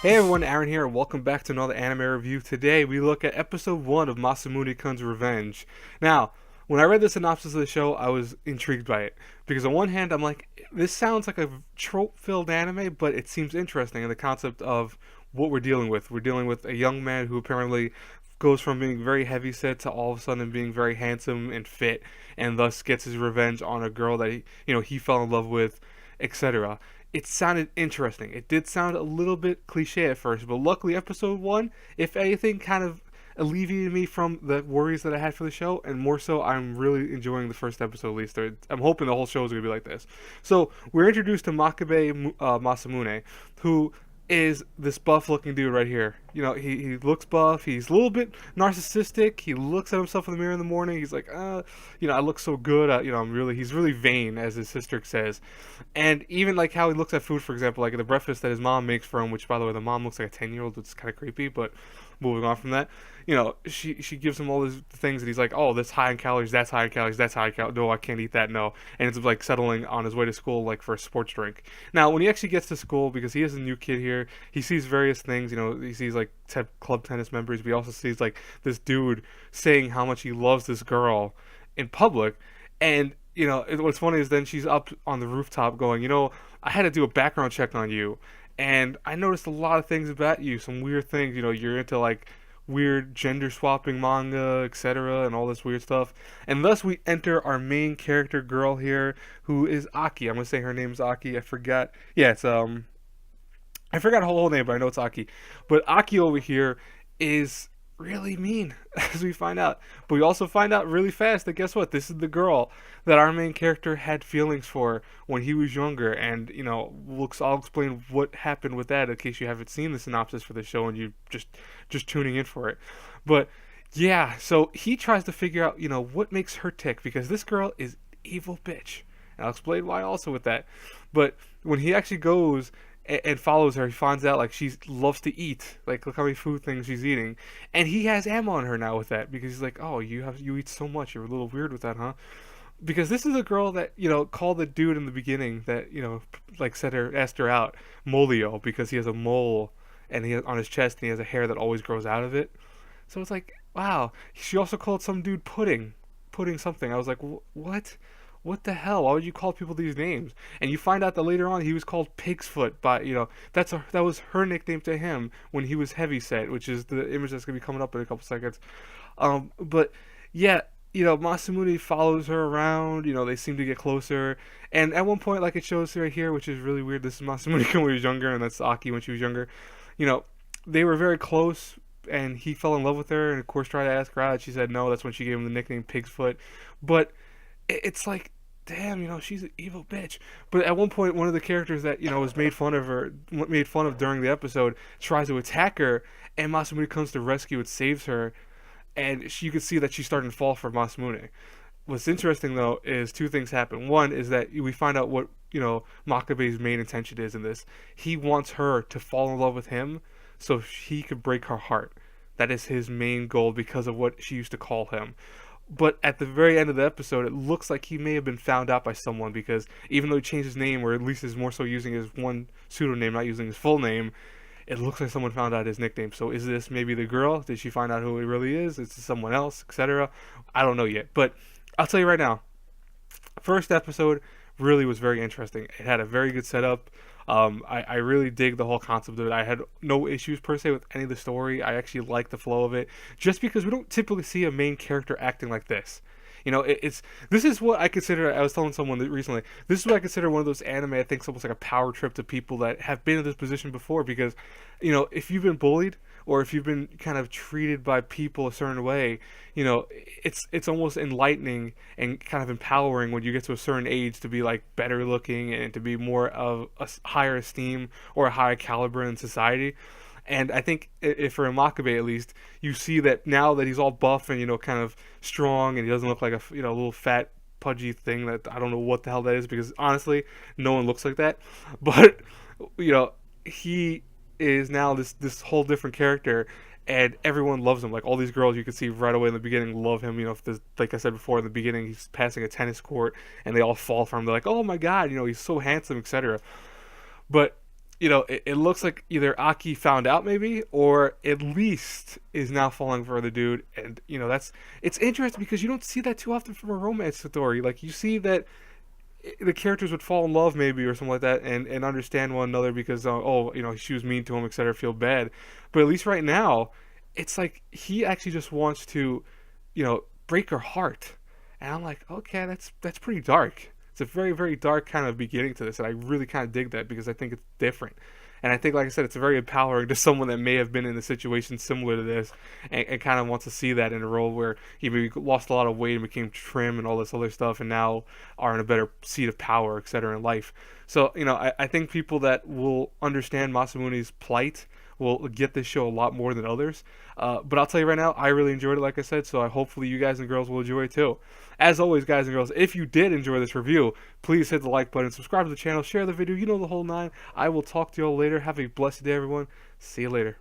Hey everyone, Aaron here, and welcome back to another anime review. Today we look at episode 1 of Masamune-kun's Revenge. Now, when I read the synopsis of the show, I was intrigued by it. Because on one hand, I'm like, this sounds like a trope-filled anime, but it seems interesting in the concept of what we're dealing with. We're dealing with a young man who apparently goes from being very heavy-set to all of a sudden being very handsome and fit, and thus gets his revenge on a girl that he fell in love with, etc. It sounded interesting. It did sound a little bit cliche at first, but luckily episode 1, if anything, kind of alleviated me from the worries that I had for the show, and more so, I'm really enjoying the first episode at least. I'm hoping the whole show is going to be like this. So, we're introduced to Makabe Masamune, who is this buff looking dude right here. He looks buff. He's a little bit narcissistic. He looks at himself in the mirror in the morning. He's like, I look so good. He's really vain, as his sister says. And even like how he looks at food, for example, like the breakfast that his mom makes for him, which by the way, the mom looks like a 10-year-old, which is kind of creepy, but moving on from that, she gives him all these things, and he's like, oh, this high in calories, that's high in calories, that's high in calories. No, I can't eat that. No, and ends up like settling on his way to school, like for a sports drink. Now, when he actually gets to school, because he is a new kid here, he sees various things. He sees like club tennis members, but he also sees like this dude saying how much he loves this girl in public, and what's funny is then she's up on the rooftop going, I had to do a background check on you, and I noticed a lot of things about you, some weird things. You're into like weird gender swapping manga, etc., and all this weird stuff. And thus we enter our main character girl here, who is Aki. I'm gonna say her name's Aki. I forgot. Yeah, it's I forgot her whole name, but I know it's Aki. But Aki over here is really mean, as we find out. But we also find out really fast that guess what? This is the girl that our main character had feelings for when he was younger. And, I'll explain what happened with that in case you haven't seen the synopsis for the show and you just tuning in for it. But yeah, so he tries to figure out, what makes her tick, because this girl is evil bitch. And I'll explain why also with that. But when he actually goes and follows her, he finds out like she loves to eat. Like, look how many food things she's eating, and he has ammo on her now with that, because he's like, oh, you eat so much, you're a little weird with that, huh? Because this is a girl that called the dude in the beginning that like asked her out Molio, because he has a mole and he has on his chest, and he has a hair that always grows out of it. So it's like, wow. She also called some dude pudding something. I was like, what? What the hell? Why would you call people these names? And you find out that later on he was called Pig's Foot by that was her nickname to him when he was heavyset, which is the image that's gonna be coming up in a couple seconds. But yeah, Masamune follows her around. They seem to get closer, and at one point, like it shows right here, which is really weird. This is Masamune when he was younger, and that's Aki when she was younger. You know, they were very close, and he fell in love with her, and of course tried to ask her out. She said no. That's when she gave him the nickname Pig's Foot. But it's like, damn, she's an evil bitch. But at one point, one of the characters that was made fun of during the episode, tries to attack her, and Masamune comes to rescue and saves her, and you can see that she's starting to fall for Masamune. What's interesting though is two things happen. One is that we find out what Makabe's main intention is in this. He wants her to fall in love with him, so he could break her heart. That is his main goal because of what she used to call him. But at the very end of the episode, it looks like he may have been found out by someone, because even though he changed his name, or at least is more so using his one pseudonym, not using his full name, it looks like someone found out his nickname. So is this maybe the girl? Did she find out who he really is? Is it someone else, etc.? I don't know yet. But I'll tell you right now, first episode really was very interesting. It had a very good setup. I really dig the whole concept of it. I had no issues per se with any of the story. I actually like the flow of it, just because we don't typically see a main character acting like this. This is what I consider. I was telling someone that recently. This is what I consider one of those anime. I think it's almost like a power trip to people that have been in this position before. Because, if you've been bullied, or if you've been kind of treated by people a certain way, it's almost enlightening and kind of empowering when you get to a certain age to be like better looking and to be more of a higher esteem or a higher caliber in society. And I think if for Makabe at least, you see that now that he's all buff and kind of strong, and he doesn't look like a little fat pudgy thing that I don't know what the hell that is, because honestly no one looks like that. But he is now this whole different character, and everyone loves him. Like all these girls you can see right away in the beginning love him. If there's, like I said before, in the beginning he's passing a tennis court and they all fall for him. They're like, oh my god, he's so handsome, etc. But it looks like either Aki found out maybe, or at least is now falling for the dude. And it's interesting because you don't see that too often from a romance story. Like you see that the characters would fall in love maybe or something like that, and understand one another because she was mean to him, etc. Feel bad, but at least right now, it's like he actually just wants to, break her heart, and I'm like, okay, that's pretty dark. It's a very very dark kind of beginning to this, and I really kind of dig that because I think it's different. And I think, like I said, it's very empowering to someone that may have been in a situation similar to this, and kind of wants to see that in a role where he maybe lost a lot of weight and became trim and all this other stuff, and now are in a better seat of power, etc. in life. So, I think people that will understand Masamune's plight will get this show a lot more than others. But I'll tell you right now, I really enjoyed it, like I said, so hopefully you guys and girls will enjoy it too. As always, guys and girls, if you did enjoy this review, please hit the like button, subscribe to the channel, share the video, the whole nine. I will talk to you all later. Have a blessed day, everyone. See you later.